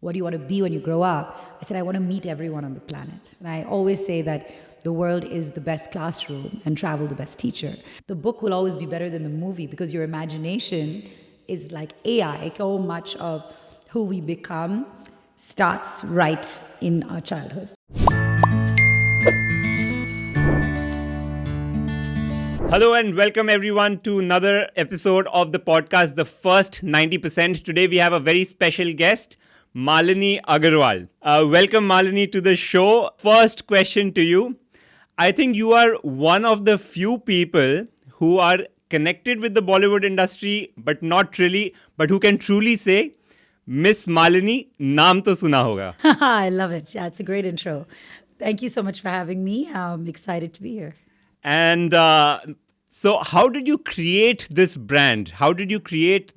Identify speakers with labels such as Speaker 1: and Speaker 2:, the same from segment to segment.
Speaker 1: what do you want to be when you grow up? I said, I want to meet everyone on the planet. And I always say that the world is the best classroom and travel the best teacher. The book will always be better than the movie because your imagination is like AI. So much of who we become starts right in our childhood.
Speaker 2: Hello and welcome everyone to another episode of the podcast, The First 90%. Today we have a very special guest, Malini Agarwal. Welcome Malini to the show. First question to you. I think you are one of the few people who are connected with the Bollywood industry, but not really, but who can truly say, Miss Malini, naam to suna hoga.
Speaker 1: I love it. Yeah, it's a great intro. Thank you so much for having me. I'm excited to be here.
Speaker 2: And so how did you create this brand? How did you create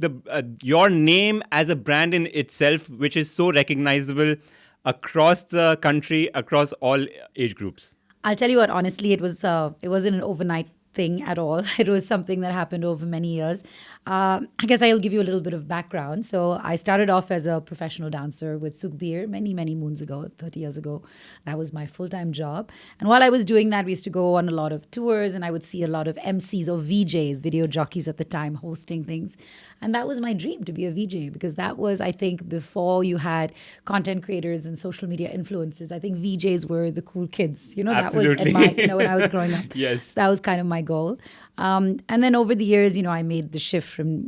Speaker 2: your name as a brand in itself, which is so recognizable across the country, across all age groups?
Speaker 1: I'll tell you what, honestly, it wasn't an overnight thing at all. It was something that happened over many years. I guess I'll give you a little bit of background. So I started off as a professional dancer with Sukhbir many, many moons ago, 30 years ago. That was my full-time job. And while I was doing that, we used to go on a lot of tours and I would see a lot of MCs or VJs, video jockeys at the time, hosting things. And that was my dream, to be a VJ, because that was, I think, before you had content creators and social media influencers. I think VJs were the cool kids.
Speaker 2: Absolutely.
Speaker 1: That was when I was growing up.
Speaker 2: Yes.
Speaker 1: That was kind of my goal. And then over the years, I made the shift from,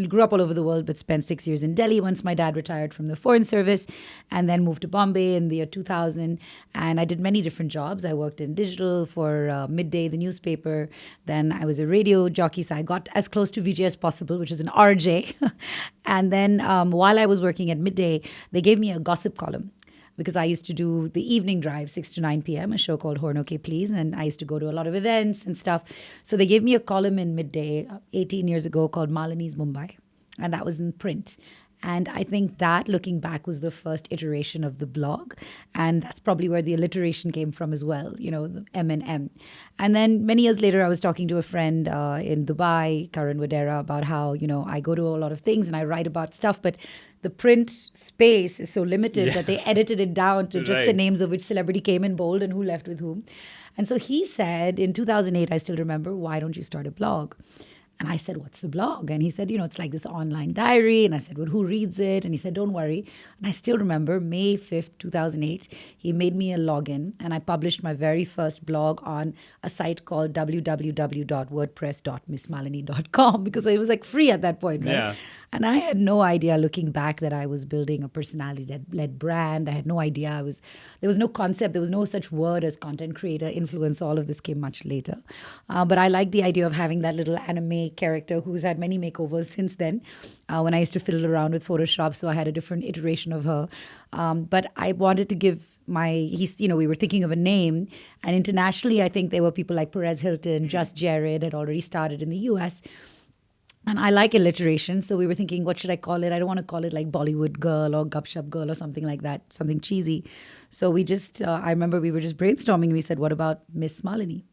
Speaker 1: grew up all over the world, but spent 6 years in Delhi once my dad retired from the Foreign Service, and then moved to Bombay in the year 2000. And I did many different jobs. I worked in digital for Midday, the newspaper. Then I was a radio jockey, so I got as close to VJ as possible, which is an RJ. And then while I was working at Midday, they gave me a gossip column, because I used to do the evening drive, 6 to 9 p.m., a show called Horn OK Please, and I used to go to a lot of events and stuff. So they gave me a column in Midday 18 years ago called Malini's Mumbai, and that was in print. And I think that, looking back, was the first iteration of the blog. And that's probably where the alliteration came from as well, the M and M. And then many years later, I was talking to a friend in Dubai, Karan Wadera, about how, I go to a lot of things and I write about stuff, but the print space is so limited that they edited it down to just the names of which celebrity came in bold and who left with whom. And so he said, in 2008, I still remember, why don't you start a blog? And I said, what's the blog? And he said, it's like this online diary. And I said, well, who reads it? And he said, don't worry. And I still remember May 5th, 2008, he made me a login and I published my very first blog on a site called www.wordpress.missmalini.com because it was like free at that point, right?
Speaker 2: Yeah.
Speaker 1: And I had no idea, looking back, that I was building a personality-led brand. I had no idea. There was no concept. There was no such word as content creator, influencer. All of this came much later. But I like the idea of having that little anime character who's had many makeovers since then, when I used to fiddle around with Photoshop. So I had a different iteration of her. But I wanted to give we were thinking of a name. And internationally, I think there were people like Perez Hilton, Just Jared had already started in the US. And I like alliteration, so we were thinking, what should I call it? I don't want to call it like Bollywood Girl or Gup-shup Girl or something like that, something cheesy. So we just, I remember we were just brainstorming and we said, what about Miss Malini?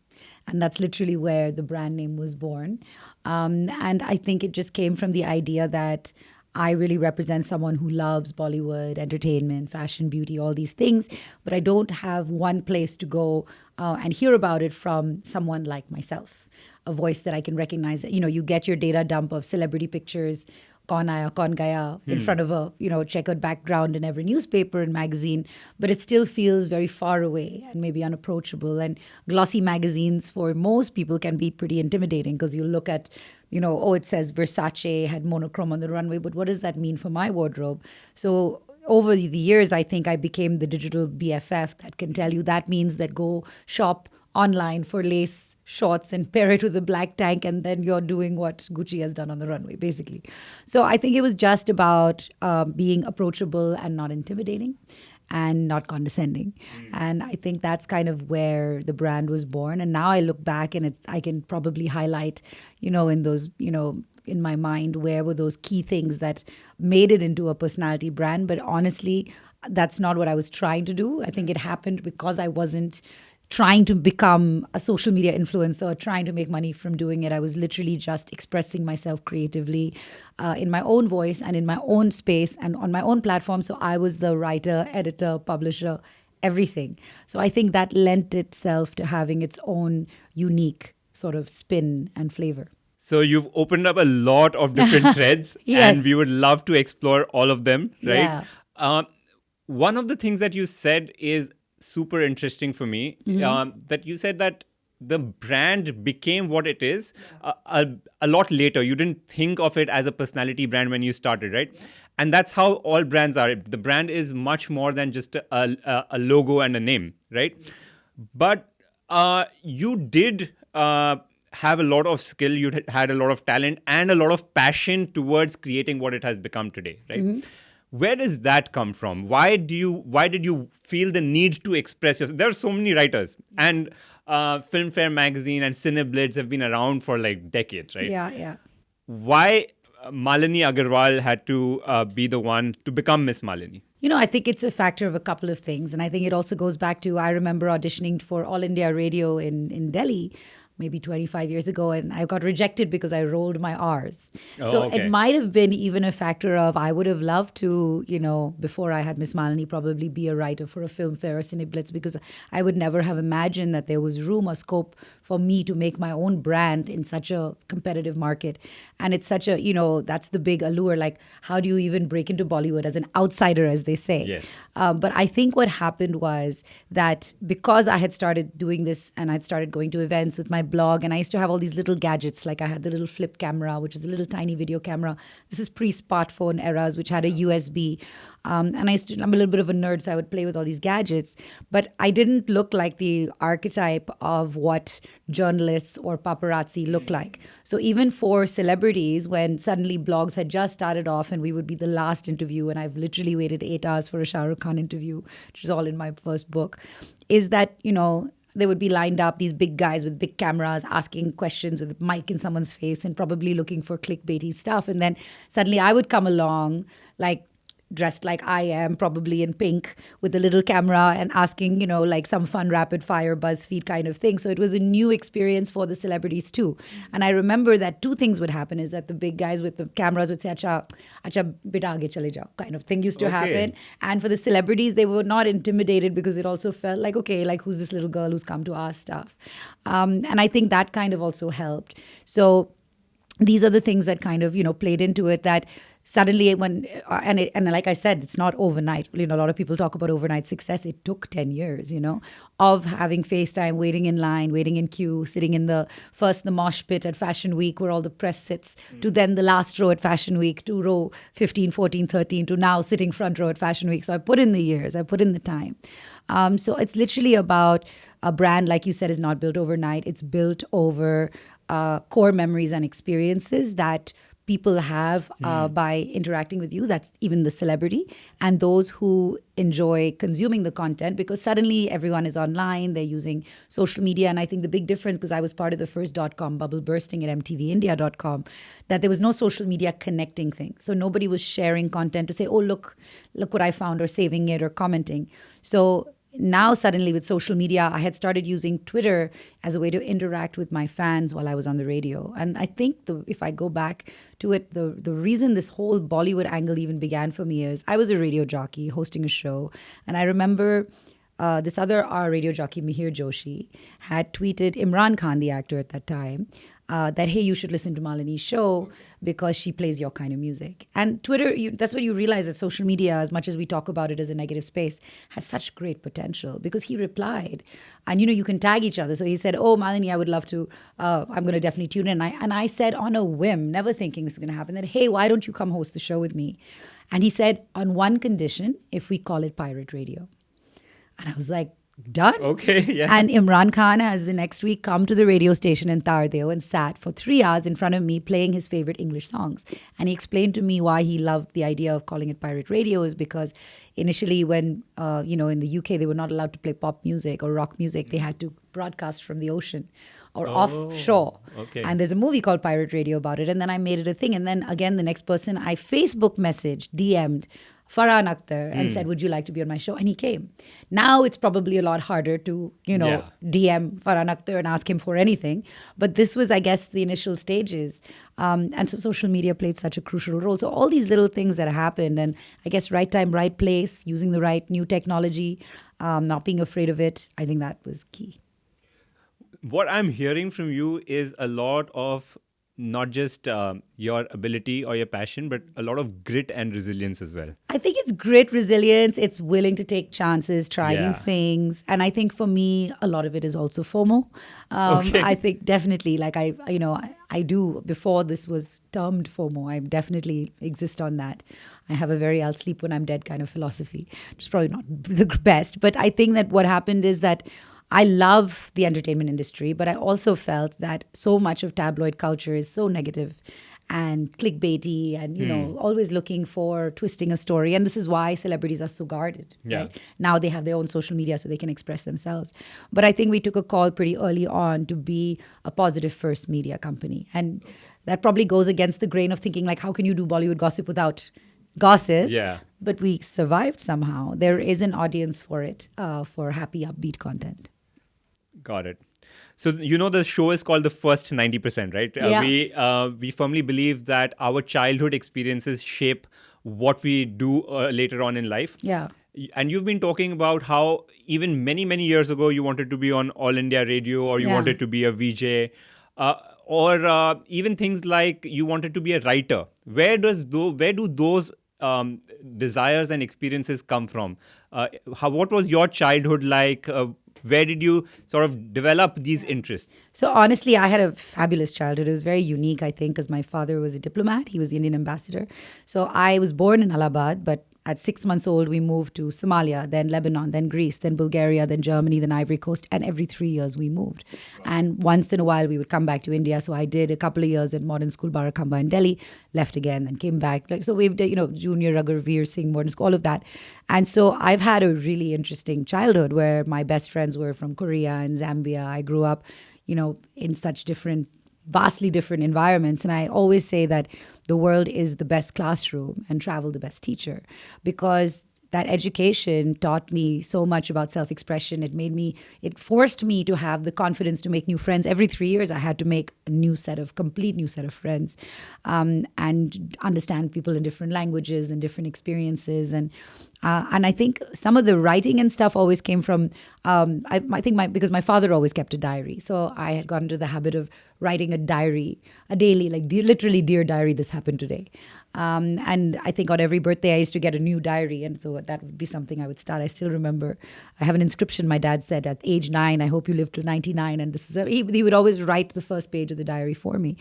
Speaker 1: And that's literally where the brand name was born. And I think it just came from the idea that I really represent someone who loves Bollywood, entertainment, fashion, beauty, all these things. But I don't have one place to go and hear about it from someone like myself. A voice that I can recognize that, you get your data dump of celebrity pictures, kaun aaya, kaun gaya, in front of a, checkered background in every newspaper and magazine, but it still feels very far away and maybe unapproachable. And glossy magazines for most people can be pretty intimidating because you look at, it says Versace had monochrome on the runway, but what does that mean for my wardrobe? So over the years, I think I became the digital BFF that can tell you that means that go shop online for lace shorts and pair it with a black tank, and then you're doing what Gucci has done on the runway, basically. So I think it was just about being approachable and not intimidating and not condescending. And I think that's kind of where the brand was born. And now I look back and I can probably highlight, in those, in my mind, where were those key things that made it into a personality brand. But honestly, that's not what I was trying to do. I think it happened because I wasn't trying to become a social media influencer, trying to make money from doing it. I was literally just expressing myself creatively in my own voice and in my own space and on my own platform. So I was the writer, editor, publisher, everything. So I think that lent itself to having its own unique sort of spin and flavor.
Speaker 2: So you've opened up a lot of different threads,
Speaker 1: Yes.
Speaker 2: and we would love to explore all of them, right?
Speaker 1: Yeah.
Speaker 2: One of the things that you said is super interesting for me. That you said that the brand became what it is a lot later. You didn't think of it as a personality brand when you started, right? Yeah. And that's how all brands are. The brand is much more than just a logo and a name, right? Yeah. But you did have a lot of skill. You had a lot of talent and a lot of passion towards creating what it has become today, right? Where does that come from? Why did you feel the need to express yourself? There are so many writers, and Filmfare magazine and Cineblitz have been around for like decades, right?
Speaker 1: Yeah.
Speaker 2: Why Malini Agarwal had to be the one to become Miss Malini?
Speaker 1: I think it's a factor of a couple of things. And I think it also goes back to, I remember auditioning for All India Radio in Delhi, maybe 25 years ago, and I got rejected because I rolled my R's. It might have been even a factor of, I would have loved to, before I had Miss Malini, probably be a writer for a Filmfare or Cineblitz, because I would never have imagined that there was room or scope for me to make my own brand in such a competitive market. And it's such a, that's the big allure. Like, how do you even break into Bollywood as an outsider, as they say?
Speaker 2: Yes.
Speaker 1: But I think what happened was that because I had started doing this and I'd started going to events with my blog, and I used to have all these little gadgets, like I had the little flip camera, which is a little tiny video camera. This is pre-smartphone eras, which had a USB. And I'm a little bit of a nerd, so I would play with all these gadgets. But I didn't look like the archetype of what journalists or paparazzi look like. So even for celebrities, when suddenly blogs had just started off and we would be the last interview, and I've literally waited 8 hours for a Shah Rukh Khan interview, which is all in my first book, is that, they would be lined up, these big guys with big cameras asking questions with a mic in someone's face and probably looking for clickbaity stuff. And then suddenly I would come along, like dressed like I am, probably in pink, with a little camera and asking, like some fun rapid fire BuzzFeed kind of thing. So it was a new experience for the celebrities too. And I remember that two things would happen, is that the big guys with the cameras would say, acha beta aage chale jao, kind of thing used to happen. And for the celebrities, they were not intimidated because it also felt like, okay, like who's this little girl who's come to ask stuff? And I think that kind of also helped. So these are the things that kind of, played into it, that suddenly when, and like I said, it's not overnight. A lot of people talk about overnight success. It took 10 years, of having FaceTime, waiting in line, waiting in queue, sitting in the mosh pit at Fashion Week where all the press sits, to then the last row at Fashion Week, to row 15, 14, 13, to now sitting front row at Fashion Week. So I put in the years, I put in the time. So it's literally about a brand, like you said, is not built overnight. It's built over core memories and experiences that people have by interacting with you. That's even the celebrity and those who enjoy consuming the content, because suddenly everyone is online, they're using social media. And I think the big difference, because I was part of the first .com bubble bursting at mtvindia.com, that there was no social media connecting things. So nobody was sharing content to say, oh, look what I found, or saving it or commenting. So now suddenly with social media, I had started using Twitter as a way to interact with my fans while I was on the radio. And I think if I go back to it, the reason this whole Bollywood angle even began for me is I was a radio jockey hosting a show. And I remember this other radio jockey, Mihir Joshi, had tweeted Imran Khan, the actor at that time, that, hey, you should listen to Malini's show because she plays your kind of music. And Twitter, that's when you realize that social media, as much as we talk about it as a negative space, has such great potential, because he replied. And, you can tag each other. So he said, oh, Malini, I would love to, I'm going to definitely tune in. And I said on a whim, never thinking this is going to happen, that, hey, why don't you come host the show with me? And he said, on one condition, if we call it pirate radio. And I was like, done.
Speaker 2: Okay, yeah.
Speaker 1: And Imran Khan has the next week come to the radio station in Tardeo and sat for 3 hours in front of me playing his favorite English songs. And he explained to me why he loved the idea of calling it pirate radio, is because initially when, in the UK, they were not allowed to play pop music or rock music. They had to broadcast from the ocean or offshore.
Speaker 2: Okay.
Speaker 1: And there's a movie called Pirate Radio about it. And then I made it a thing. And then again, the next person I Facebook messaged, DM'd, Farhan Akhtar and said, would you like to be on my show? And he came. Now it's probably a lot harder to, DM Farhan Akhtar and ask him for anything. But this was, I guess, the initial stages. And so social media played such a crucial role. So all these little things that happened, and I guess right time, right place, using the right new technology, not being afraid of it, I think that was key.
Speaker 2: What I'm hearing from you is a lot of not just your ability or your passion, but a lot of grit and resilience as well.
Speaker 1: I think it's grit, resilience. It's willing to take chances, try new
Speaker 2: Yeah.
Speaker 1: things. And I think for me, a lot of it is also FOMO.
Speaker 2: Okay.
Speaker 1: I think definitely, like I do, before this was termed FOMO, I definitely exist on that. I have a very I'll sleep when I'm dead kind of philosophy, which is probably not the best. But I think that what happened is that I love the entertainment industry, but I also felt that so much of tabloid culture is so negative and clickbaity and, always looking for twisting a story. And this is why celebrities are so guarded.
Speaker 2: Yeah.
Speaker 1: Right? Now they have their own social media so they can express themselves. But I think we took a call pretty early on to be a positive first media company. And that probably goes against the grain of thinking, like, how can you do Bollywood gossip without gossip?
Speaker 2: Yeah.
Speaker 1: But we survived somehow. There is an audience for it, for happy, upbeat content.
Speaker 2: Got it. So the show is called The First 90%, right?
Speaker 1: Yeah.
Speaker 2: We firmly believe that our childhood experiences shape what we do later on in life.
Speaker 1: Yeah.
Speaker 2: And you've been talking about how even many, many years ago you wanted to be on All India Radio, or you
Speaker 1: Yeah.
Speaker 2: wanted to be a VJ, or even things like you wanted to be a writer. Where do those desires and experiences come from? What was your childhood like? Where did you sort of develop these interests?
Speaker 1: So honestly, I had a fabulous childhood. It was very unique, I think, because my father was a diplomat. He was the Indian ambassador. So I was born in Allahabad, but at 6 months old, we moved to Somalia, then Lebanon, then Greece, then Bulgaria, then Germany, then Ivory Coast. And every 3 years we moved. And once in a while, we would come back to India. So I did a couple of years at modern school, Barakamba in Delhi, left again, then came back. So we've done, junior Raghav Singh, modern school, all of that. And so I've had a really interesting childhood where my best friends were from Korea and Zambia. I grew up, in such vastly different environments. And I always say that the world is the best classroom and travel the best teacher, because that education taught me so much about self-expression. It forced me to have the confidence to make new friends. Every 3 years, I had to make a complete new set of friends, and understand people in different languages and different experiences. And I think some of the writing and stuff always came from, because my father always kept a diary. So I had gotten into the habit of writing a diary, a daily, literally, dear diary, this happened today. And I think on every birthday I used to get a new diary. And so that would be something I would start. I still remember I have an inscription my dad said at age 9, I hope you live to 99. And he would always write the first page of the diary for me.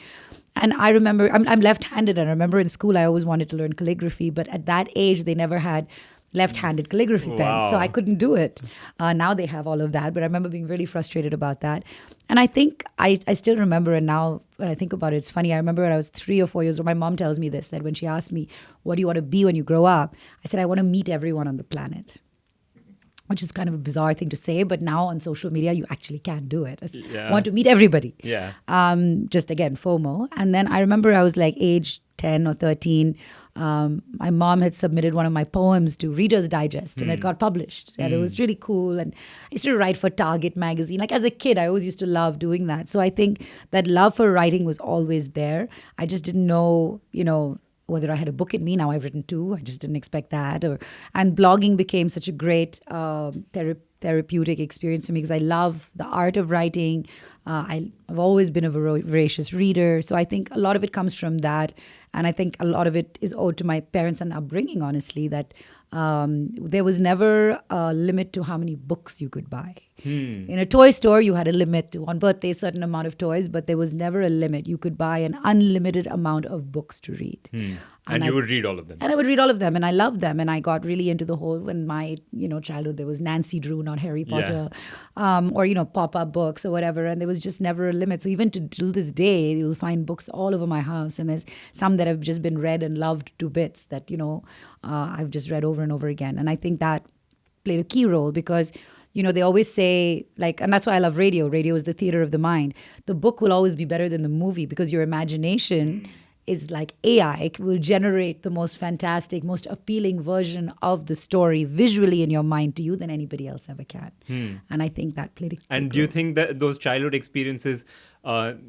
Speaker 1: And I remember, I'm left-handed. And I remember in school I always wanted to learn calligraphy. But at that age, they never had left-handed calligraphy pens. So I couldn't do it. Now they have all of that. But I remember being really frustrated about that. And I think I still remember, and now when I think about it, it's funny. I remember when I was 3 or 4 years old, my mom tells me this, that when she asked me, what do you want to be when you grow up? I said, I want to meet everyone on the planet. Which is kind of a bizarre thing to say, but now on social media, you actually can do it. I want to meet everybody.
Speaker 2: Yeah.
Speaker 1: Just again, FOMO. And then I remember I was like age 10 or 13. My mom had submitted one of my poems to Reader's Digest and it got published. And it was really cool. And I used to write for Target magazine. Like as a kid, I always used to love doing that. So I think that love for writing was always there. I just didn't know, whether I had a book in me. Now I've written 2. I just didn't expect that. And blogging became such a great therapeutic experience for me because I love the art of writing. I've always been a voracious reader. So I think a lot of it comes from that. And I think a lot of it is owed to my parents and upbringing, honestly, that there was never a limit to how many books you could buy. In a toy store, you had a limit on birthday, a certain amount of toys, but there was never a limit. You could buy an unlimited amount of books to read.
Speaker 2: And you would read all of them.
Speaker 1: And I would read all of them, and I loved them. And I got really into the whole, in my childhood, there was Nancy Drew, not Harry Potter, or pop-up books or whatever. And there was just never a limit. So even till this day, you'll find books all over my house. And there's some that have just been read and loved to bits that, I've just read over and over again. And I think that played a key role because they always say, and that's why I love radio. Radio is the theater of the mind. The book will always be better than the movie because your imagination is like AI will generate the most fantastic, most appealing version of the story visually in your mind to you than anybody else ever can. And I think that played a big
Speaker 2: And do you
Speaker 1: role.
Speaker 2: think that those childhood experiences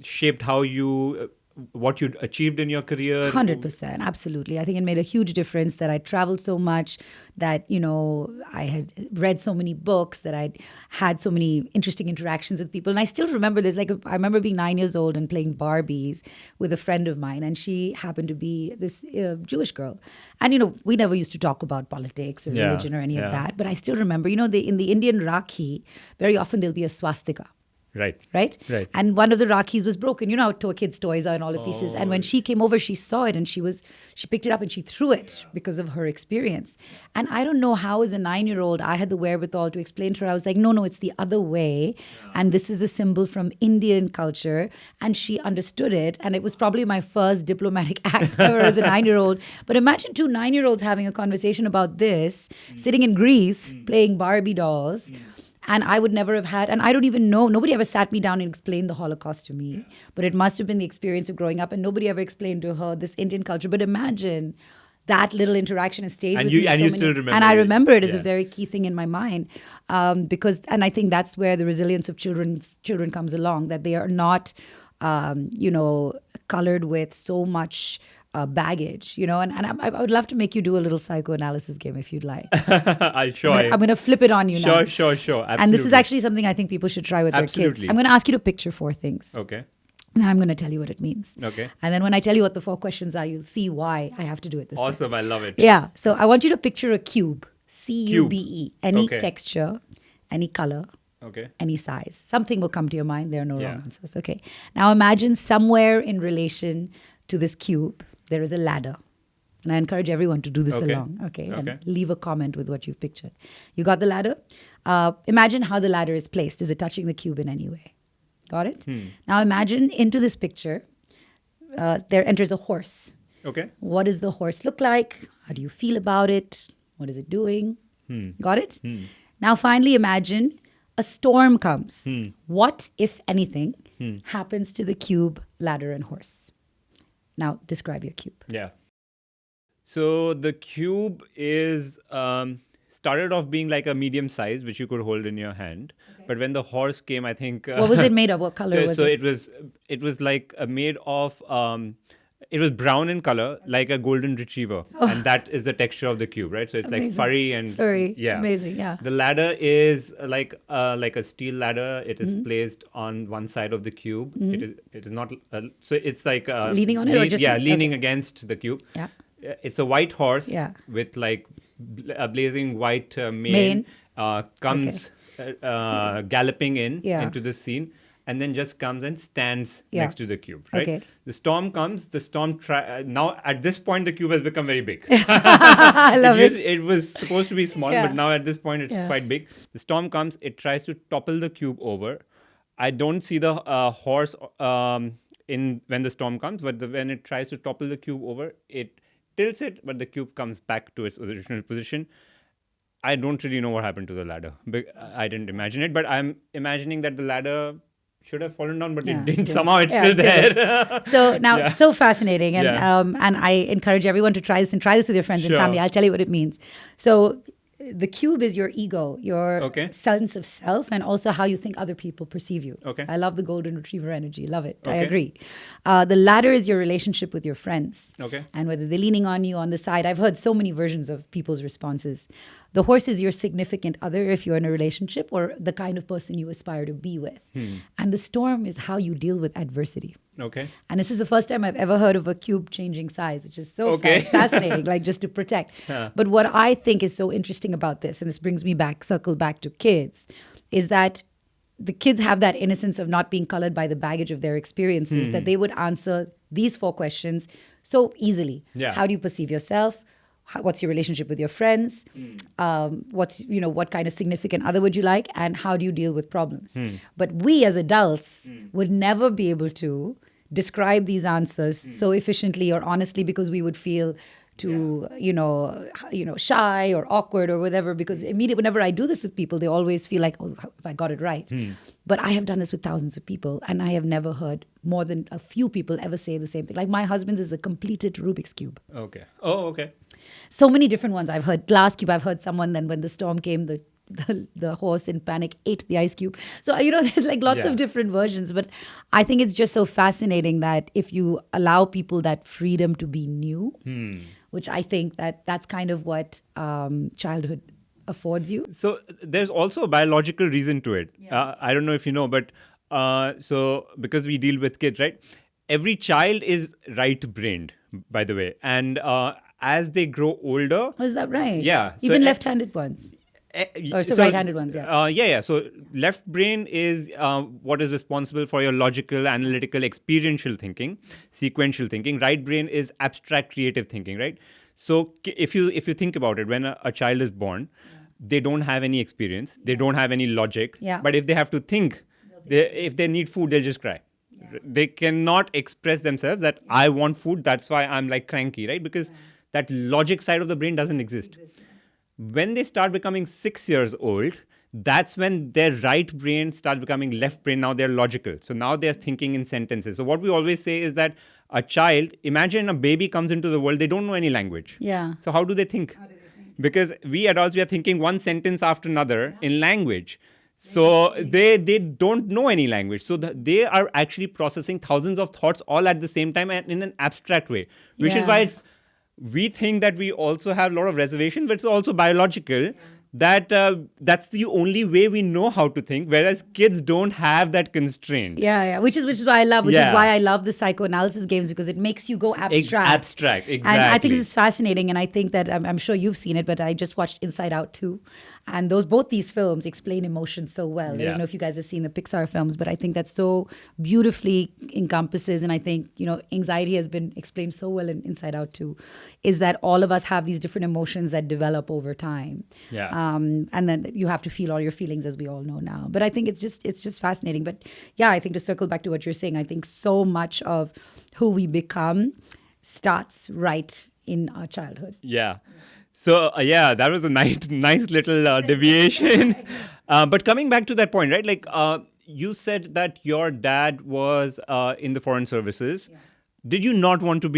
Speaker 2: shaped how you, what you achieved in your career?
Speaker 1: 100%, absolutely. I think it made a huge difference that I traveled so much, that, I had read so many books, that I'd had so many interesting interactions with people. And I still remember this, I remember being 9 years old and playing Barbies with a friend of mine, and she happened to be this Jewish girl. And, we never used to talk about politics or
Speaker 2: Yeah,
Speaker 1: religion or any
Speaker 2: yeah.
Speaker 1: of that. But I still remember, in the Indian Rakhi, very often there'll be a swastika.
Speaker 2: Right.
Speaker 1: Right? And one of the Rakhis was broken. You know how kids' toys are in all the pieces. And when she came over, she saw it and she picked it up and she threw it because of her experience. And I don't know how, as a 9-year-old, I had the wherewithal to explain to her. I was like, no, it's the other way. And this is a symbol from Indian culture. And she understood it. And it was probably my first diplomatic act ever as a 9-year-old. But imagine 2 9-year-olds having a conversation about this, sitting in Greece, playing Barbie dolls. And I would never have had, and I don't even know, nobody ever sat me down and explained the Holocaust to me. But it must have been the experience of growing up, and nobody ever explained to her this Indian culture. But imagine that little interaction has stayed
Speaker 2: And
Speaker 1: with
Speaker 2: you-
Speaker 1: me.
Speaker 2: and
Speaker 1: so
Speaker 2: you
Speaker 1: many-
Speaker 2: still remember
Speaker 1: And I
Speaker 2: it.
Speaker 1: remember it as
Speaker 2: Yeah.
Speaker 1: a very key thing in my mind. And I think that's where the resilience of children comes along, that they are not, colored with so much baggage, and I would love to make you do a little psychoanalysis game if you'd like.
Speaker 2: I'm
Speaker 1: I'm going to flip it on you now.
Speaker 2: Sure. Absolutely.
Speaker 1: And this is actually something I think people should try with their kids.
Speaker 2: Absolutely.
Speaker 1: I'm going to ask you to picture 4 things.
Speaker 2: Okay.
Speaker 1: And I'm going to tell you what it means.
Speaker 2: Okay.
Speaker 1: And then when I tell you what the 4 questions are, you'll see why I have to do it this way.
Speaker 2: Awesome. I love it.
Speaker 1: Yeah. So I want you to picture a cube. CUBE. Any
Speaker 2: Okay.
Speaker 1: texture, any color,
Speaker 2: Okay.
Speaker 1: any size. Something will come to your mind. There are no
Speaker 2: Yeah.
Speaker 1: wrong answers. Okay. Now imagine somewhere in relation to this cube, there is a ladder. And I encourage everyone to do this
Speaker 2: Okay.
Speaker 1: along. Okay.
Speaker 2: Okay.
Speaker 1: And leave a comment with what you've pictured. You got the ladder? Imagine how the ladder is placed. Is it touching the cube in any way? Got it? Now imagine into this picture, there enters a horse.
Speaker 2: Okay.
Speaker 1: What does the horse look like? How do you feel about it? What is it doing? Got it? Now finally imagine a storm comes. What, if anything, happens to the cube, ladder, and horse? Now describe your cube.
Speaker 2: Yeah. So the cube is started off being like a medium size, which you could hold in your hand. But when the horse came, I think.
Speaker 1: What was it made of? What color was
Speaker 2: so
Speaker 1: it?
Speaker 2: it was like made of. It was brown in color, like a golden retriever, and that is the texture of the cube, right? So it's like
Speaker 1: Amazing.
Speaker 2: furry and
Speaker 1: Furry.
Speaker 2: yeah,
Speaker 1: Amazing, yeah.
Speaker 2: The ladder is like a steel ladder. It is placed on one side of the cube. It is not so it's like
Speaker 1: Leaning on it or just
Speaker 2: leaning
Speaker 1: okay.
Speaker 2: against the cube.
Speaker 1: Yeah.
Speaker 2: It's a white horse
Speaker 1: Yeah.
Speaker 2: with like a blazing white
Speaker 1: Mane.
Speaker 2: mane. Comes galloping
Speaker 1: Yeah.
Speaker 2: into the scene, and then just comes and stands
Speaker 1: Yeah.
Speaker 2: next to the cube. Right.
Speaker 1: Okay.
Speaker 2: The storm comes. The storm now at this point the cube has become very big.
Speaker 1: I love it.
Speaker 2: It was supposed to be small,
Speaker 1: Yeah.
Speaker 2: but now at this point it's
Speaker 1: Yeah.
Speaker 2: quite big. The storm comes. It tries to topple the cube over. I don't see the horse in when the storm comes, but when it tries to topple the cube over, it tilts it, but the cube comes back to its original position. I don't really know what happened to the ladder. I didn't imagine it, but I'm imagining that the ladder should have fallen down, but
Speaker 1: Yeah,
Speaker 2: it didn't.
Speaker 1: yeah.
Speaker 2: Somehow it's
Speaker 1: Yeah,
Speaker 2: still
Speaker 1: it's
Speaker 2: there.
Speaker 1: So now,
Speaker 2: Yeah.
Speaker 1: so fascinating, and
Speaker 2: Yeah.
Speaker 1: and I encourage everyone to try this and try this with your friends and
Speaker 2: Sure.
Speaker 1: family. I'll tell you what it means. So the cube is your ego, your
Speaker 2: Okay.
Speaker 1: sense of self, and also how you think other people perceive you.
Speaker 2: Okay.
Speaker 1: I love the golden retriever energy. Love it. I
Speaker 2: Okay.
Speaker 1: agree. The ladder is your relationship with your friends.
Speaker 2: Okay.
Speaker 1: And whether they're leaning on you on the side. I've heard so many versions of people's responses. The horse is your significant other if you're in a relationship, or the kind of person you aspire to be with. And the storm is how you deal with adversity.
Speaker 2: Okay.
Speaker 1: And this is the first time I've ever heard of a cube changing size, which is so
Speaker 2: Okay.
Speaker 1: fascinating, like just to protect.
Speaker 2: Yeah.
Speaker 1: But what I think is so interesting about this, and this brings me circle back to kids, is that the kids have that innocence of not being colored by the baggage of their experiences, that they would answer these 4 questions so easily.
Speaker 2: Yeah.
Speaker 1: How do you perceive yourself? What's your relationship with your friends? What kind of significant other would you like? And how do you deal with problems? But we as adults would never be able to describe these answers so efficiently or honestly, because we would feel to shy or awkward or whatever, because immediately whenever I do this with people, they always feel like, oh, if I got it right. But I have done this with thousands of people, and I have never heard more than a few people ever say the same thing. Like my husband's is a completed Rubik's Cube.
Speaker 2: Okay. Oh, okay.
Speaker 1: So many different ones. I've heard glass cube. I've heard someone then when the storm came, the horse in panic ate the ice cube. So, there's like lots of different versions. But I think it's just so fascinating that if you allow people that freedom to be new, which I think that's kind of what childhood affords you.
Speaker 2: So there's also a biological reason to it. I don't know if you know, but so because we deal with kids, right? Every child is right-brained, by the way. And as they grow older...
Speaker 1: Oh, is that right?
Speaker 2: Yeah.
Speaker 1: Even left-handed ones? So right-handed ones, yeah.
Speaker 2: Yeah. So left brain is what is responsible for your logical, analytical, experiential thinking, sequential thinking. Right brain is abstract, creative thinking, right? So if you think about it, when a child is born, they don't have any experience, they don't have any logic.
Speaker 1: Yeah.
Speaker 2: But if they have to think, if they need food, they'll just cry. Yeah. They cannot express themselves that I want food, that's why I'm like cranky, right? Because that logic side of the brain doesn't exist. When they start becoming 6 years old, that's when their right brain starts becoming left brain. Now they're logical. So now they're thinking in sentences. So what we always say is that a child, imagine a baby comes into the world, they don't know any language.
Speaker 1: Yeah.
Speaker 2: So how do they think? Because we adults, we are thinking one sentence after another in language. So they don't know any language. So they are actually processing thousands of thoughts all at the same time and in an abstract way, which is why we think that we also have a lot of reservations, but it's also biological. That that's the only way we know how to think, whereas kids don't have that constraint.
Speaker 1: Yeah. Which is why I love, is why I love the psychoanalysis games, because it makes you go abstract.
Speaker 2: Abstract, exactly.
Speaker 1: And I think this is fascinating, and I think that I'm sure you've seen it, but I just watched Inside Out 2. And both these films explain emotions so well. I don't know if you guys have seen the Pixar films, but I think that so beautifully encompasses, and I think, anxiety has been explained so well in Inside Out 2, is that all of us have these different emotions that develop over time.
Speaker 2: Yeah.
Speaker 1: And then you have to feel all your feelings, as we all know now. But I think it's just fascinating. But yeah, I think to circle back to what you're saying, I think so much of who we become starts right in our childhood.
Speaker 2: Yeah. So, that was a nice little deviation. But coming back to that point, right? Like, you said that your dad was in the foreign services. Yeah. Did you not want to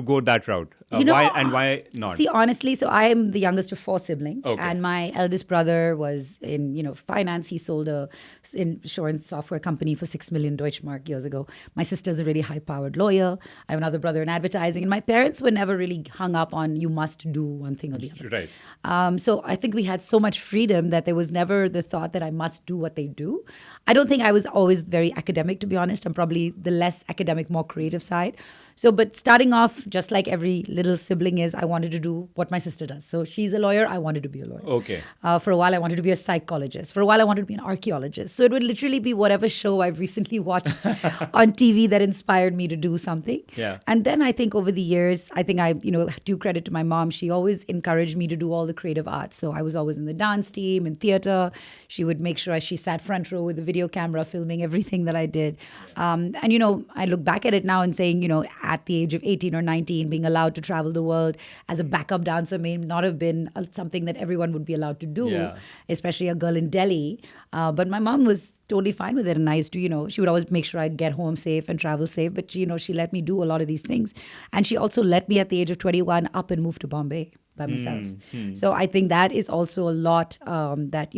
Speaker 2: go that route? Why not?
Speaker 1: See, honestly, so I am the youngest of 4 siblings.
Speaker 2: Okay.
Speaker 1: And my eldest brother was in, finance. He sold a insurance software company for 6 million Deutschmark years ago. My sister's a really high-powered lawyer. I have another brother in advertising. And my parents were never really hung up on you must do one thing or the other.
Speaker 2: Right.
Speaker 1: So I think we had so much freedom that there was never the thought that I must do what they do. I don't think I was always very academic, to be honest. I'm probably the less academic, more creative side. So, but starting off, just like every little sibling is, I wanted to do what my sister does. So she's a lawyer. I wanted to be a lawyer.
Speaker 2: Okay.
Speaker 1: For a while, I wanted to be a psychologist. For a while, I wanted to be an archaeologist. So it would literally be whatever show I've recently watched on TV that inspired me to do something.
Speaker 2: Yeah.
Speaker 1: And then I think over the years, I think I, do credit to my mom. She always encouraged me to do all the creative arts. So I was always in the dance team, in theater. She would make sure she sat front row with the video camera filming everything that I did. And, I look back at it now and saying, at the age of 18 or 19, being allowed to travel the world as a backup dancer may not have been something that everyone would be allowed to do, especially a girl in Delhi. But my mom was totally fine with it. And I used to, she would always make sure I'd get home safe and travel safe. But, she let me do a lot of these things. And she also let me at the age of 21 up and move to Bombay by myself. So I think that is also a lot that,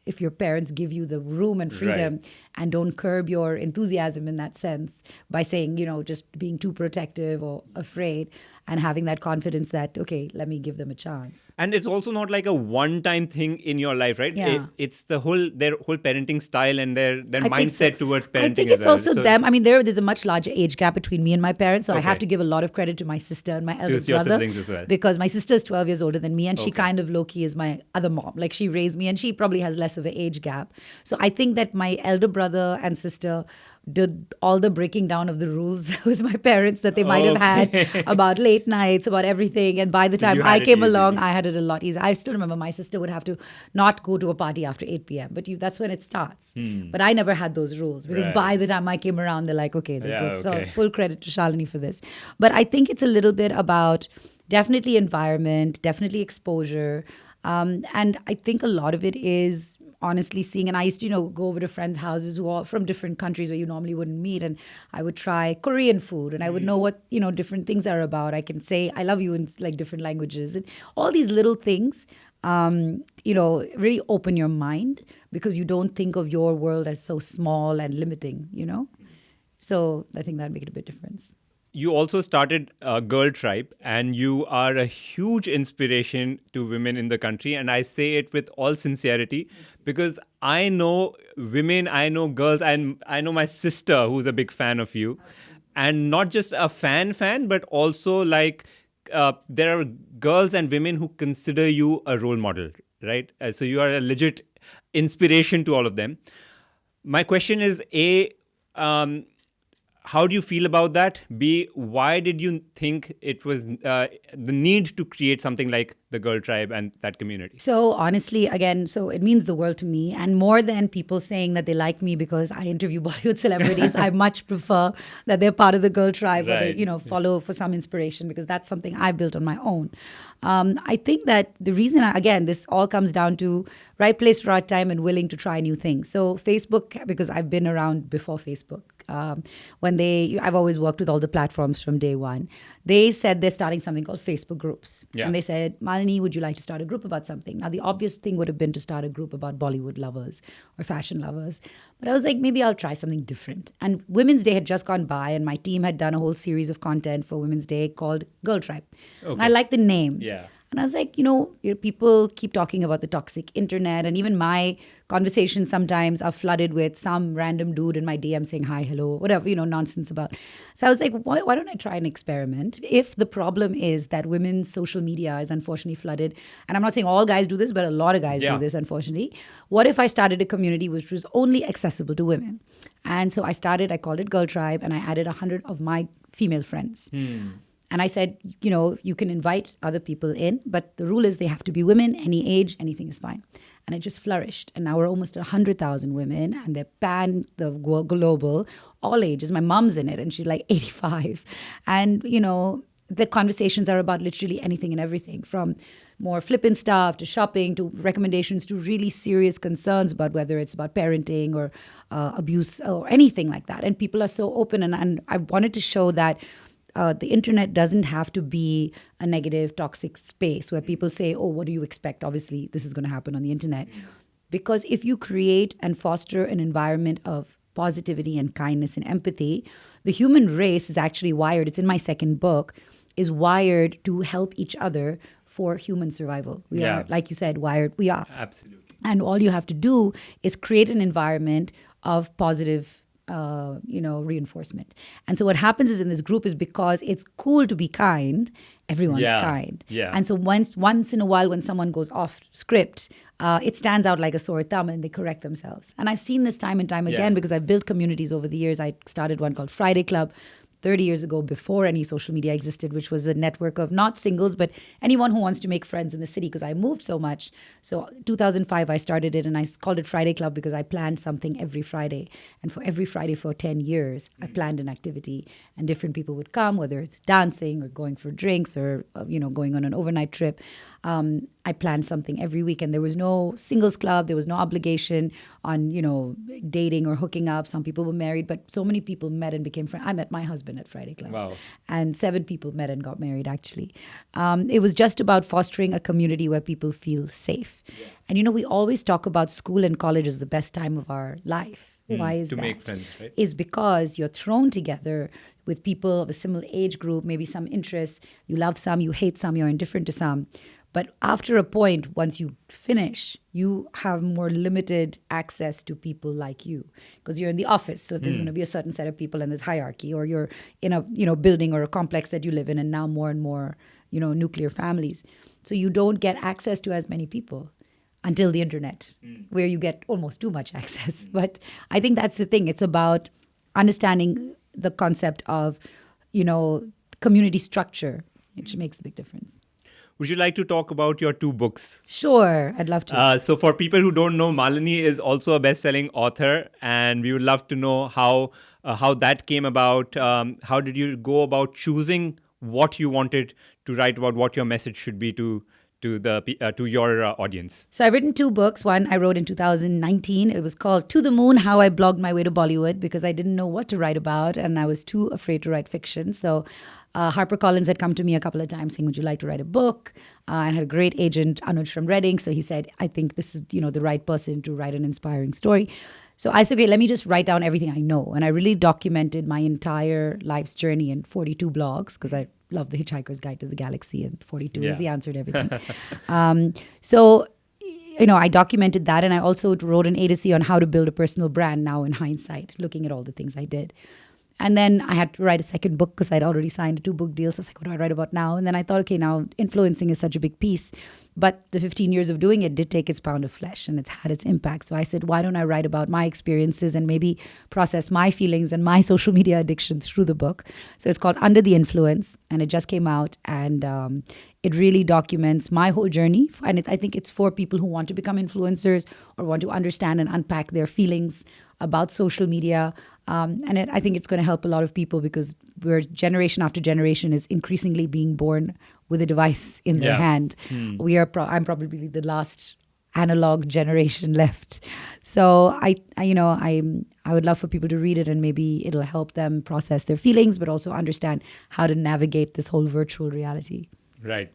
Speaker 1: if your parents give you the room and freedom and don't curb your enthusiasm in that sense by saying, just being too protective or afraid, and having that confidence that, okay, let me give them a chance.
Speaker 2: And it's also not like a one-time thing in your life, right?
Speaker 1: Yeah.
Speaker 2: It's their whole parenting style and their mindset towards parenting.
Speaker 1: I think it's also them. I mean, there's a much larger age gap between me and my parents, so I have to give a lot of credit to my sister and my eldest brother.
Speaker 2: Siblings as well.
Speaker 1: Because my sister is 12 years older than me, and she kind of low-key is my other mom. Like, she raised me, and she probably has less of an age gap. So I think that my elder brother and sister did all the breaking down of the rules with my parents that they might have had about late nights, about everything. And by the time I came along, I had it a lot easier. I still remember my sister would have to not go to a party after 8 p.m. But that's when it starts. But I never had those rules, because by the time I came around, they're like, okay, so full credit to Shalini for this. But I think it's a little bit about definitely environment, definitely exposure. And I think a lot of it is honestly seeing, and I used to, go over to friends' houses who are from different countries where you normally wouldn't meet. And I would try Korean food and I would know what, different things are about. I can say, I love you in like different languages and all these little things, really open your mind because you don't think of your world as so small and limiting. So I think that make it a bit difference.
Speaker 2: You also started a Girl Tribe, and you are a huge inspiration to women in the country. And I say it with all sincerity because I know women, I know girls, and I know my sister who's a big fan of you. And not just a fan, but also like there are girls and women who consider you a role model, right? So you are a legit inspiration to all of them. My question is, how do you feel about that? B, why did you think it was the need to create something like the Girl Tribe and that community?
Speaker 1: So honestly, again, so it means the world to me. And more than people saying that they like me because I interview Bollywood celebrities, I much prefer that they're part of the Girl Tribe or they, follow for some inspiration because that's something I built on my own. I think that the reason, again, this all comes down to right place, right time, and willing to try new things. So Facebook, because I've been around before Facebook. I've always worked with all the platforms from day one. They said they're starting something called Facebook groups.
Speaker 2: Yeah.
Speaker 1: And they said, Malini, would you like to start a group about something? Now, the obvious thing would have been to start a group about Bollywood lovers or fashion lovers. But I was like, maybe I'll try something different. And Women's Day had just gone by, and my team had done a whole series of content for Women's Day called Girl Tribe. Okay. And I liked the name.
Speaker 2: Yeah.
Speaker 1: And I was like, people keep talking about the toxic internet. And even my conversations sometimes are flooded with some random dude in my DM saying, hi, hello, whatever, nonsense about. So I was like, why don't I try an experiment? If the problem is that women's social media is unfortunately flooded, and I'm not saying all guys do this, but a lot of guys do this, unfortunately. What if I started a community which was only accessible to women? And so I called it Girl Tribe, and I added 100 of my female friends. And I said, you can invite other people in, but the rule is they have to be women, any age, anything is fine. And it just flourished. And now we're almost 100,000 women, and they're the global, all ages. My mom's in it, and she's like 85. And, the conversations are about literally anything and everything, from more flippant stuff to shopping to recommendations to really serious concerns about whether it's about parenting or abuse or anything like that. And people are so open. And I wanted to show that the internet doesn't have to be a negative, toxic space where people say, oh, what do you expect? Obviously, this is going to happen on the internet. Because if you create and foster an environment of positivity and kindness and empathy, the human race is actually wired, it's in my second book, is wired to help each other for human survival. We are, like you said, wired. We are.
Speaker 2: Absolutely.
Speaker 1: And all you have to do is create an environment of positive reinforcement. And so what happens is in this group is because it's cool to be kind, everyone's kind.
Speaker 2: Yeah.
Speaker 1: And so once in a while when someone goes off script, it stands out like a sore thumb and they correct themselves. And I've seen this time and time again because I've built communities over the years. I started one called Friday Club 30 years ago before any social media existed, which was a network of not singles, but anyone who wants to make friends in the city because I moved so much. So 2005, I started it and I called it Friday Club because I planned something every Friday. And for every Friday for 10 years, I planned an activity and different people would come, whether it's dancing or going for drinks or, going on an overnight trip. I planned something every week and there was no singles club. There was no obligation on, dating or hooking up. Some people were married, but so many people met and became friends. I met my husband at Friday Club.
Speaker 2: Wow.
Speaker 1: And 7 people met and got married, actually. It was just about fostering a community where people feel safe. Yeah. And, we always talk about school and college as the best time of our life. Why is that?
Speaker 2: To make friends, right?
Speaker 1: Is because you're thrown together with people of a similar age group, maybe some interests. You love some, you hate some, you're indifferent to some. But after a point, once you finish, you have more limited access to people like you because you're in the office. So there's going to be a certain set of people and there's hierarchy, or you're in a building or a complex that you live in, and now more and more nuclear families. So you don't get access to as many people until the internet, where you get almost too much access. But I think that's the thing. It's about understanding the concept of community structure, which makes a big difference.
Speaker 2: Would you like to talk about your 2 books?
Speaker 1: Sure, I'd love to.
Speaker 2: So for people who don't know, Malini is also a best-selling author, and we would love to know how that came about. How did you go about choosing what you wanted to write about what your message should be to your audience?
Speaker 1: So I've written 2 books. One I wrote in 2019. It was called To the Moon, How I Blogged My Way to Bollywood, because I didn't know what to write about and I was too afraid to write fiction. So HarperCollins had come to me a couple of times saying, would you like to write a book? And had a great agent, Anuj from Reading. So he said, I think this is, the right person to write an inspiring story. So I said, okay, let me just write down everything I know. And I really documented my entire life's journey in 42 blogs because I love The Hitchhiker's Guide to the Galaxy and 42 is the answer to everything. So I documented that, and I also wrote an A to C on how to build a personal brand now in hindsight, looking at all the things I did. And then I had to write a second book because I'd already signed a 2-book deal. So I was like, what do I write about now? And then I thought, okay, now influencing is such a big piece. But the 15 years of doing it did take its pound of flesh and it's had its impact. So I said, why don't I write about my experiences and maybe process my feelings and my social media addiction through the book? So it's called Under the Influence, and it just came out. And it really documents my whole journey. And I think it's for people who want to become influencers or want to understand and unpack their feelings about social media. I think it's going to help a lot of people because we're generation after generation is increasingly being born with a device in their hand. I'm probably the last analog generation left. So I would love for people to read it, and maybe it'll help them process their feelings, but also understand how to navigate this whole virtual reality.
Speaker 2: Right.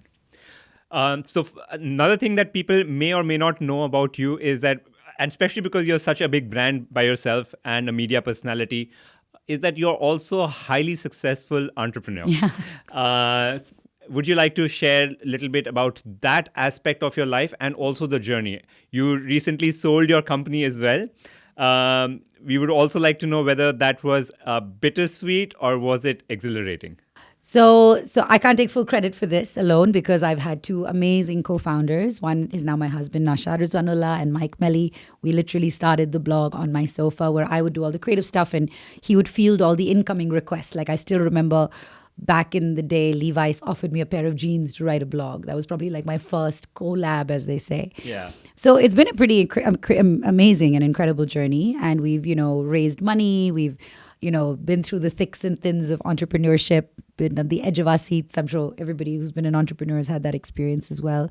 Speaker 2: So another thing that people may or may not know about you is that, and especially because you're such a big brand by yourself and a media personality, is that you're also a highly successful entrepreneur.
Speaker 1: Yeah.
Speaker 2: Would you like to share a little bit about that aspect of your life and also the journey? You recently sold your company as well. We would also like to know whether that was bittersweet or was it exhilarating?
Speaker 1: So I can't take full credit for this alone because I've had 2 amazing co-founders. One is now my husband, Nasha Rizwanullah, and Mike Melly. We literally started the blog on my sofa where I would do all the creative stuff and he would field all the incoming requests. Like I still remember back in the day, Levi's offered me a pair of jeans to write a blog. That was probably like my first collab, as they say.
Speaker 2: Yeah.
Speaker 1: So it's been a pretty amazing and incredible journey. And we've, raised money. We've, been through the thicks and thins of entrepreneurship, been on the edge of our seats. I'm sure everybody who's been an entrepreneur has had that experience as well.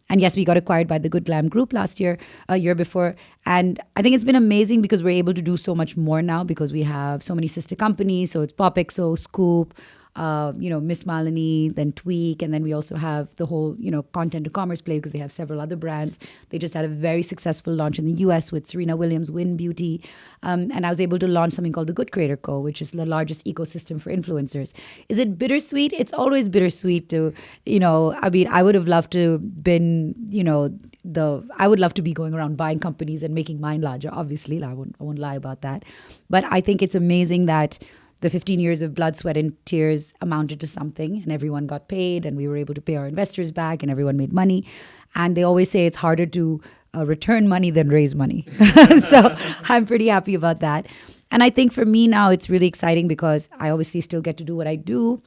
Speaker 1: And yes, we got acquired by the Good Glam Group a year before. And I think it's been amazing because we're able to do so much more now because we have so many sister companies. So it's PopXO, Scoop, Miss Malini, then Tweak, and then we also have the whole, content to commerce play because they have several other brands. They just had a very successful launch in the US with Serena Williams, Win Beauty. And I was able to launch something called the Good Creator Co., which is the largest ecosystem for influencers. Is it bittersweet? It's always bittersweet to, I would have loved to been, I would love to be going around buying companies and making mine larger. Obviously, I won't lie about that. But I think it's amazing that the 15 years of blood, sweat, and tears amounted to something, and everyone got paid, and we were able to pay our investors back, and everyone made money. And they always say it's harder to return money than raise money. So I'm pretty happy about that. And I think for me now, it's really exciting because I obviously still get to do what I do.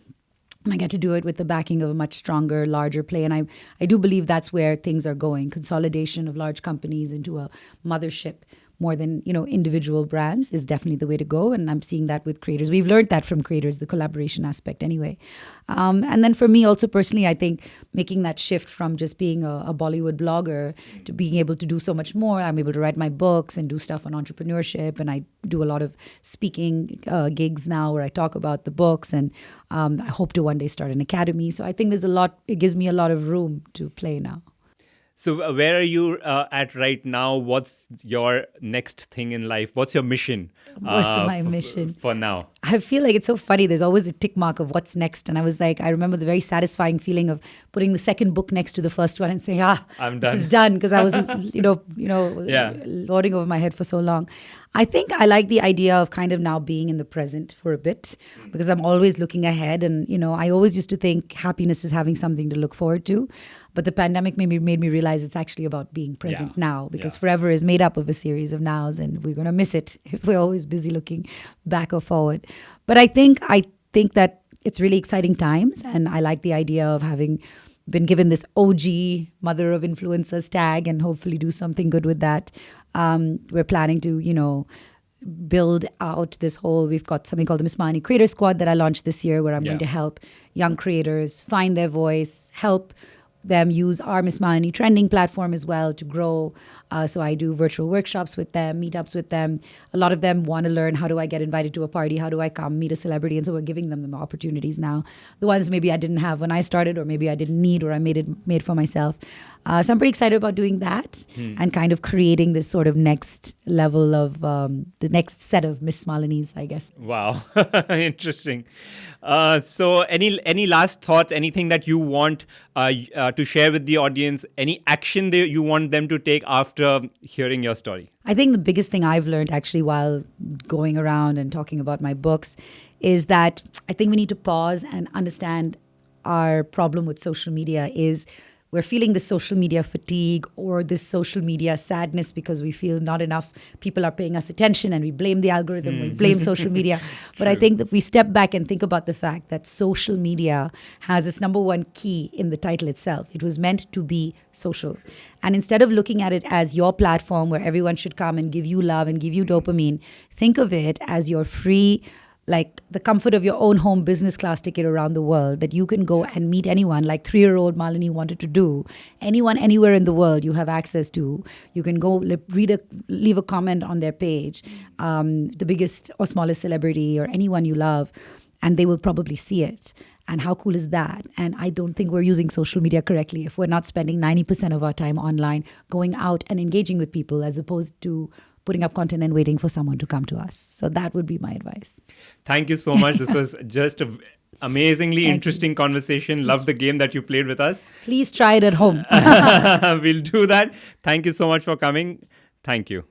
Speaker 1: And I get to do it with the backing of a much stronger, larger play. And I do believe that's where things are going. Consolidation of large companies into a mothership more than, individual brands is definitely the way to go. And I'm seeing that with creators. We've learned that from creators, the collaboration aspect anyway. And then for me also personally, I think making that shift from just being a Bollywood blogger to being able to do so much more. I'm able to write my books and do stuff on entrepreneurship. And I do a lot of speaking gigs now where I talk about the books. And I hope to one day start an academy. So I think it gives me a lot of room to play now.
Speaker 2: So where are you at right now? What's your next thing in life? What's your mission?
Speaker 1: What's my mission?
Speaker 2: For now?
Speaker 1: I feel like it's so funny. There's always a tick mark of what's next. And I remember the very satisfying feeling of putting the second book next to the first one and saying,
Speaker 2: I'm done.
Speaker 1: This is done. Because I was, lording over my head for so long. I think I like the idea of kind of now being in the present for a bit because I'm always looking ahead. And, I always used to think happiness is having something to look forward to. But the pandemic made me realize it's actually about being present now because forever is made up of a series of nows and we're going to miss it if we're always busy looking back or forward. But I think that it's really exciting times. And I like the idea of having been given this OG mother of influencers tag and hopefully do something good with that. We're planning to, build out this whole, we've got something called the Miss Malini Creator Squad that I launched this year, where I'm going to help young creators find their voice, help them use our Miss Malini trending platform as well to grow. So I do virtual workshops with them, meetups with them. A lot of them want to learn, how do I get invited to a party? How do I come meet a celebrity? And so we're giving them opportunities now. The ones maybe I didn't have when I started, or maybe I didn't need, or I made for myself. So I'm pretty excited about doing that and kind of creating this sort of next level of the next set of Miss Malinis, I guess.
Speaker 2: Wow. Interesting. So any last thoughts, anything that you want to share with the audience, any action that you want them to take after hearing your story?
Speaker 1: I think the biggest thing I've learned actually while going around and talking about my books is that I think we need to pause and understand our problem with social media is we're feeling this social media fatigue or this social media sadness because we feel not enough people are paying us attention, and we blame the algorithm, we blame social media. But I think that we step back and think about the fact that social media has its number one key in the title itself. It was meant to be social. And instead of looking at it as your platform where everyone should come and give you love and give you dopamine, think of it as your free, like the comfort of your own home business class ticket around the world, that you can go and meet anyone, like 3-year-old Malini wanted to do. Anyone, anywhere in the world you have access to. You can go leave a comment on their page, the biggest or smallest celebrity or anyone you love, and they will probably see it. And how cool is that? And I don't think we're using social media correctly if we're not spending 90% of our time online, going out and engaging with people, as opposed to putting up content and waiting for someone to come to us. So that would be my advice.
Speaker 2: Thank you so much. This was just an amazingly interesting conversation. Love the game that you played with us.
Speaker 1: Please try it at home.
Speaker 2: We'll do that. Thank you so much for coming. Thank you.